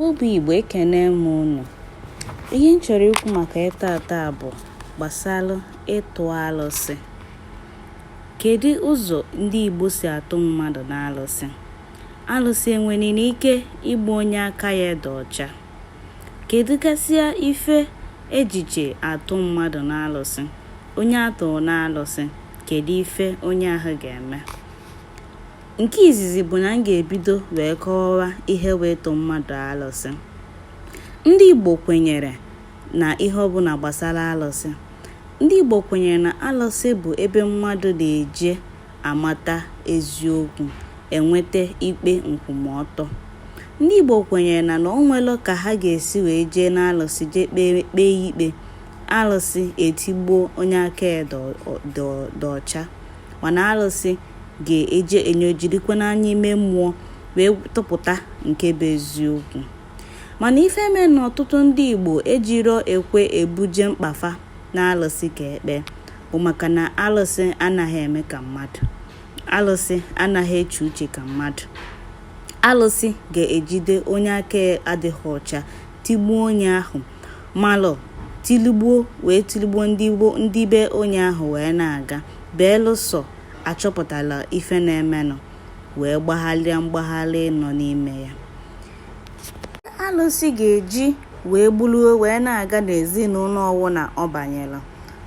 Obi Igbo ekene m unu. Ihe m chọrọ ikwu maka taa bụ gbasara ịtụ alụsị. Kedu ụzọ ndị Igbo si atụ mmadụ n'alụsị? Alụsị enwere ike igbu onye aka ya dị ọcha? Kedu kasịa ife ejiche atụ mmadụ n'alụsị? Onye atụrụ n'alụsị, kedu ife onye ahụ ga-eme? Nke izizi bụ na m ga-ebido wee kọwaa ihe wee tụ mmadụ alụsị. Ndị Igbo kwenyere na ihe ọbụla gbasara alụsị. Ndị Igbo kwenyere na alụsị bụ ebe mmadụ na-eje amata eziokwu, enweta ikpe nkwụmọtọ. Ndị Igbo kwenyere na o nwelo ka ha ga-esi wee jee n'alụsị jee kpee ikpe. Alụsị etigbuo onye aka ya dị ọcha, mana alụsị ga-eje enyojirikwa n'anya ime mmụọ wee tụpụta nke bụ eziokwu. Mana ife mee na ọtụtụ ndị Igbo ejiro ekwe ebuje mkpafa na alụsị ka ekpe bụ maka na alụsị anaghị eme ka mmadụ. Alụsị anaghị eche uche ka mmadụ. Alụsị ga-ejide onye aka adịghị ọcha, tigbuo onye ahụ, malụ tiligbuo ndị be onye ahụ wee na-aga belụsọ achọpụtala ife na-emenụ wee mgbaghalị nọ n'ime ya. Alụsị ga-eji wee gburuo wee na-aga n'ezinụlọ ọwụna ọ banyela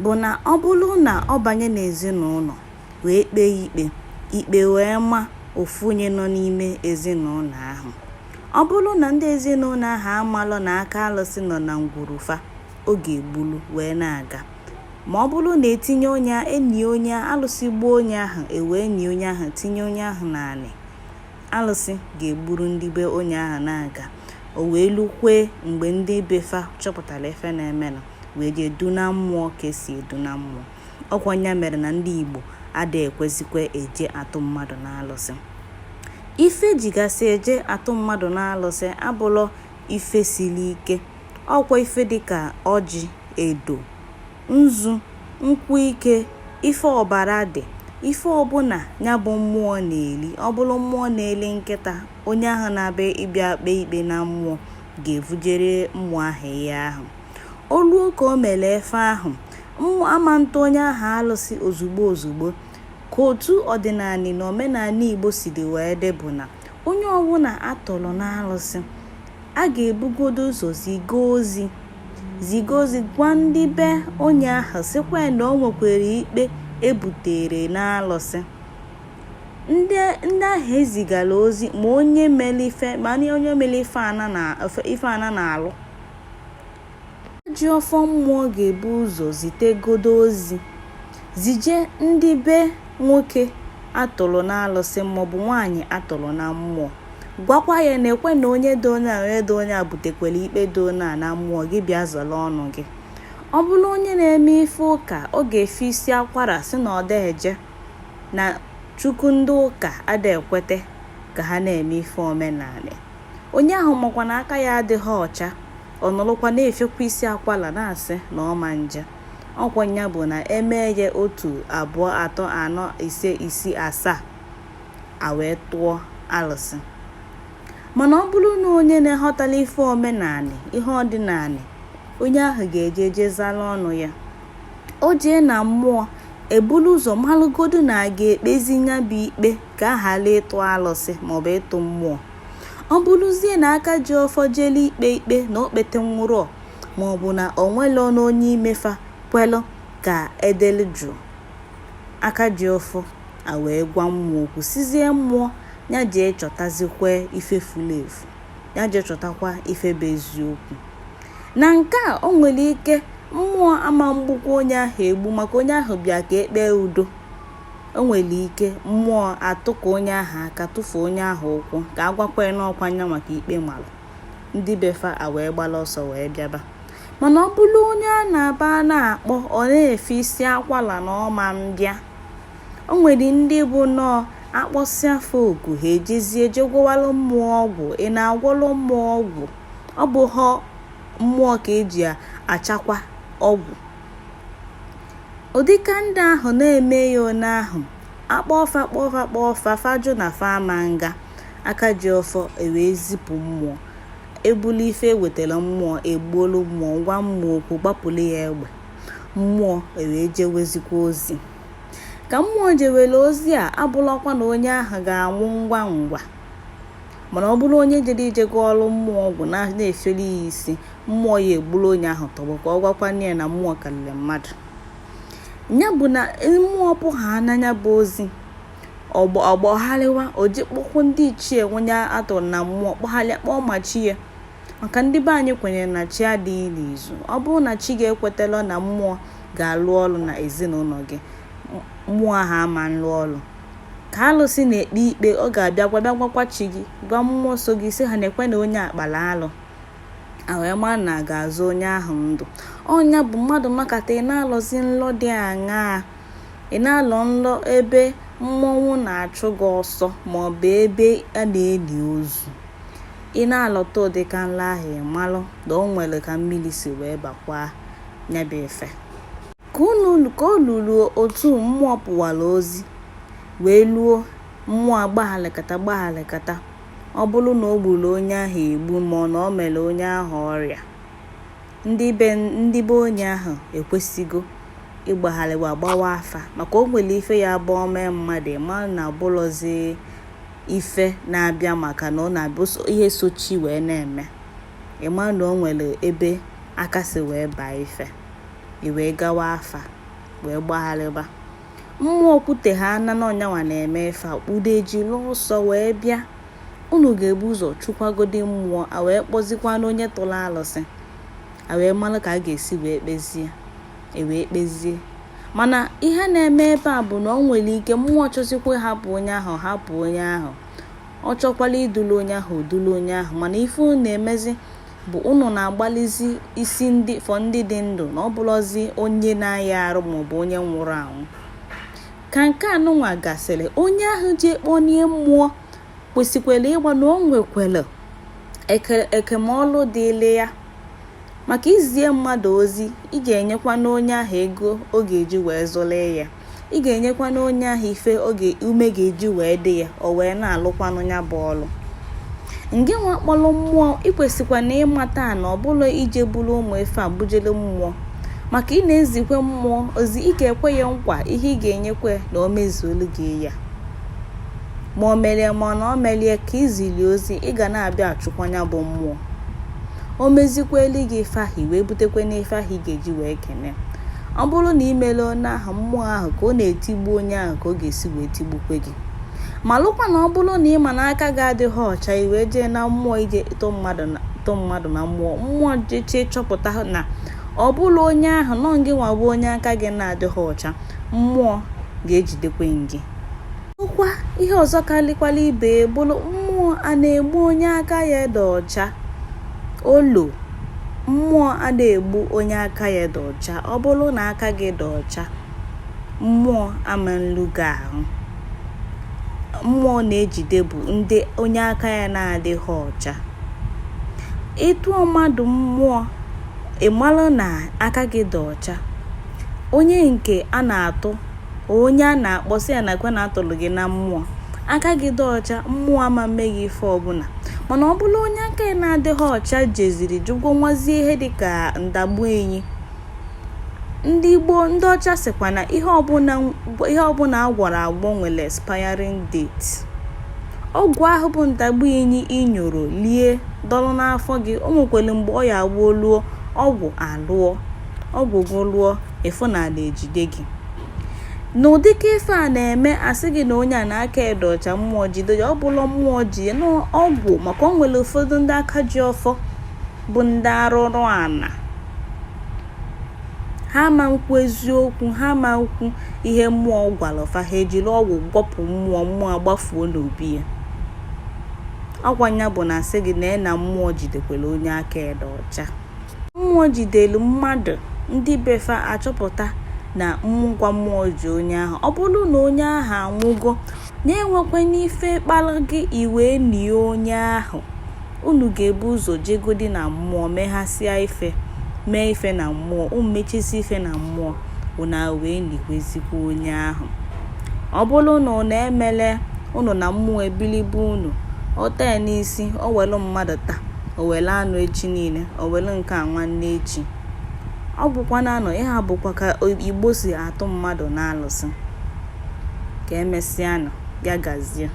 bụ na ọ bụrụ na ọ banye n'ezinụlọ wee kpee ikpe wee ma ofu onye nọ n'ime ezinụlọ ahụ. Ọ bụrụ na ndị ezinụlọ ahụ amalụ na aka alụsị nọ na ngwurufa, ọ ga-egbulu wee na-aga. Ma ọ bụrụ na etinye enyi onye alụsị gbuo onye ahụ, ewee enyi onye ahụ tinye onye ahụ n'anị, alụsị ga-egburu ndị be onye ahụ na-aga. O wee lukwe mgbe ndị befa chọpụtara efe na-emenụ wee jee duna mmụọ ka esi eduna mmụọ. Ọkwa ya mere na ndị Igbo adịghị ekwesịkwa eje atụ mmadụ n'alụsị. Ife jigasị eje atụ mmadụ n'alụsị abụlọ ife siri ike. Ọkwa ife dịka ọjị, edo, nzu, nkwụ ike, ife ọbara dị, ife ọbụla ya bụ mmụọ na-eli. Ọ bụrụ mmụọ na-eli nkịta, onye ahụ na-abịa ịbịa kpee ikpe na mmụọ ga-evujere mmụọ ahụ ihe ahụ. Oluo ka o mere efe ahụ, mmụọ ama ntụ onye ahụ alụsị ozugbo. Ka otu ọdịnala na omenala Igbo siri wee dị bụ na onye ọbụla atọrọ n'alụsị, a ga-ebugodo ụzọ ziga ozi gwa ndị be onye ahụ sịkwa na o nwekwara ikpe ebutere n'alụsị. Ndị ahụ ezigara ozi ma onye mere ife ana na-alụ. Ji ọfọ mmụọ ga-ebu ụzọ zitegodo ozi zije ndị be nwoke atụrụ n'alụsị maọbụ nwaanyị atụrụ na mmụọ, gwakwa ya na ekwe na onye do onye a butekwara ikpe do na mmụọ gị bịa zọrọ ọnụ gị. Ọ bụrụ onye na-eme ife ụka, ọ ga-efe isi akwara si na ọ deje na chukwu ndị ụka ada ekwete ka ha na-eme ife omenala. Onye ahụ makwa na aka ya adịghị ọcha, ọ nọrọkwa na-efekwa isi akwara na-asị na ọma nje. Ọkwa ya bụ na emee ya 1, 2, 3, 4, 5, 6, 7 a wee tụọ alụsị. Mana ọ bụrụ na onye na-aghọtala ife omenala, ihe ọdịnala, onye ahụ ga-eje zara ọnụ ya. O jee na mmụọ, ebulu ụzọ malụgodu na a ga-ekpezi ya bụ ikpe ka a ghara ịtụ alụsị maọbụ ịtụ mmụọ. Ọ bụrụzie na aka ji ọfọ jeli ikpe na okpete nwụrụ maọbụ na o nwelo na onye imefa kwelụ ka edelu jụụ, aka ji ọfọ a wee gwa mmụọ okwu sizie mmụọ ya jee chọtazikwe ife furu efu, ya jee chọtakwa ife bụ eziokwu. Na nke a o nwere ike mmụọ ama mgbukwa onye ahụ egbu maka onye ahụ bịa ka ekpee udo. O nwere ike mmụọ atụka onye ahụ aka, tụfuo onye ahụ ụkwụ ka agwakwa n'ọkwa anya maka ikpe malụ. Ndị befa a wee gbala ọsọ wee bịaba. Mana ọ bụrụ onye a na-aba na-akpọ ọ na-efe isi akwala na ọma mbịa. O nwere ndị bụ nọọ akpọsịa foku ha ejezie gwọwalụ mmụọ ọgwụ. Ị na-agwọlụ mmụọ ọgwụ, ọ bụ họ mmụọ ka eji achakwa ọgwụ. Ụdịka ndị ahụ na-eme ya one ahụ akpọfa fajụ na fama nga aka ji ọfọ ewee zipụ mmụọ. ebuli ife ewetara mmụọ egbuolu mmụọ gwa mmụọ okwu gbapụrụ ya egbe mmụọ wee jewezikwa ozi ka mmụọ jewere ozi a abụlọkwa na onye ahụ ga-anwụ ngwa ngwa mana ọ bụrụ onye jere ijego ọrụ mmụọ ọgwụ na-efeli ya isi mmụọ ya egburu onye ahụ tọgbọ ka ọ gwakwana ya na mmụọ karịrị mmadụ ya bụ na mmụọ pụha n'anya bụ ozi ọgbọgharịwa oji kpọkwụ ndị ichie onye atụrụ na mmụọ kpọgharịa kpọọ ma chi ya maka ndị be anyị kwenyere na chi adịghị n'izu ọ bụrụ na chi ga-ekwetala na mmụọ ga-alụ ọrụ na ezinụlọ gị mmụọ ahụ ama nlụ ọrụ ka alụsị na-ekpe ikpe ọ ga-abịa gwakwa chi gị gwa mmụọ so gị sị ha na-ekwe na onye akpara alụ wee mara na a ga-azụ onye ahụ ndụ ọnya bụ mmadụ makata ị na-alọzi nlọ dị aṅaa ị na-alọ nlọ ebe mmọnwụ na-achụ gị ọsọ maọbụ ebe a na-eli ozu ị na-alọta ụdịka nla ahụ ịmalụ na o nwere ka mmiri si wee bakwa nyebe efe ka o luru otu mmụọ pụwara ozi wee luo mmụọ gbaghalịkata ọ bụrụ na o gburu onye ahụ egbu ma ọ na o mere onye ahụ ọrịa ndị be onye ahụ ekwesịgo ịgbagharịwa gbawa afa maka o nwere ife ya bụ ome mmadụ ma na bụlọzi ife na-abịa maka na ọ na-abụ ihe sochi wee na-eme ịma na o nwere ebe aka si wee baa ife wee gawa afa wee gbagharịba mmụọ kwute ha na n'ọnyanwa na-eme ife akpụdo ejiri ọsọ wee bịa unu ga-ebu ụzọ chụkwagodi mmụọ a wee kpọzikwa n'onye tụrụ alụsị a wee mara ka a ga-esi wee kpezie mana ihe na-eme ebe a bụ na ọ nwere ike mmụọ chọzikwa hapụ onye ahụ ọ chọkwala idulu onye ahụ mana ife unu na-emezi bụ unu na-agbalizi isi ndị dị ndụ na ọ bụrụzi onye na-aya arụ maọbụ onye nwụrụ anwụ ka nke anụnwa gasịrị onye ahụ ji ekponie mmụọ kwesịkwara ịgba na o nwekwara ekemọlụ dịle ya maka izie mmadụ ozi ị ga-enyekwa n'onye ahụ ego ọ ga-eji wee zụle ya ị ga-enyekwa n'onye ahụ ife ume ga-eji wee dị ya o wee na-alụkwanụ ya bụ ọlụ nge nwa kpọrọ mmụọ ikwesịkwa na ịmata na ọ bụla ije bụrụ ụmụ ife abụjele mmụọ maka ị na-ezikwe mmụọ ozi ị ga-ekwe ya nkwa ihe ị ga-enyekwe na o mezuolu gị ya ma o merie ma na o merie ka izili ozi ị ga na-abịa achụkwanya bụ mmụọ o mezikweli gị ife ahụ wee butekwe n'ife ahụ ị ga-eji wee kene ọ bụrụ na imele onye ahụ mmụọ ahụ ka ọ na-etigbu onye ahụ ka ọ ga-esi wee tigbukwe gị ma lụkwa na ọ bụrụ na ịma na aka gị adịghị ọcha i wee jee na mmụọ ije tọ mmadụ na mmụọ jeche chọpụta na ọ bụrụ onye ahụ nọ gị nwa bụ onye aka gị na-adịghị ọcha mmụọ ga-ejidekwe gị ọkwa ihe ọzọ karịkwala ibe bụrụ mmụọ a na-egbu onye aka ya dị ọcha olo mmụọ a na-egbu onye aka ya dị ọcha ọ bụrụ na aka gị dị ọcha mmụọ amanlu gị ahụ mmụọ na-ejide bụ ndị onye aka ya na-adịghị ọcha ịtụọ mmadụ mmụọ ịmalụ na aka gị dị ọcha onye nke a na-atụ onye a na-akpọsị ya na kwe na-atụrụ gị na mmụọ aka gị dị ọcha mmụọ ama meghị ife ọbụla mana ọ bụrụ onye aka ya na-adịghị ọcha jeziri jụgwo nwazie ihe dịka ndagbu enyi ndị Igbo ndị ọcha sịkwa na ihe ọbụla agwọrọ agwọ nwere expiring date ọgwụ ahụ bụ ndagbu enyi inyoro lie dọrọ n'afọ gị o nwekwara mgbe ọ ya agwọ luo ọgwụ gị lụọ efu na ala ejide gị n'ụdịka ife a na-eme asị gị na onye a na-aka edo ọcha mmụọ jide ya ọ bụla mmụọ ji n'ọgwụ maka o nwere ụfọdụ ndị aka ji ọfọ bụ ndị arụrụ ana ha ma nkwu eziokwu ha ma nkwu ihe mmụọ gwara ọfa ha ejiri ọgwụ gwọpụ mmụọ agbafuo n'obi ya ọkwanya bụ na asị gị na mmụọ jidekwara onye aka edo ọcha mmụọ jidelu mmadụ ndị befa achọpụta na ngwa mmụọ ji onye ahụ ọ bụrụ na onye ahụ anwụgo na-enwekwa n'ife kpara gị iwe nie onye ahụ unu ga-ebu ụzọ jegodi na mmụọ meghasịa ife mee ife na mmụọ mechisi ife na mmụọ unu wee nikwezikwa onye ahụ ọ bụrụ na unu emele unu na mmụọ ebilibu unu ọ taa n'isi o welu mmadụ taa o were anụ echi niile, o were nke a nwanne echi. Ọ bụkwa na anọ ihe bụkwa ka Igbo si atụ mmadụ n'alụsị. Ka emesịa nọ, ya gazie.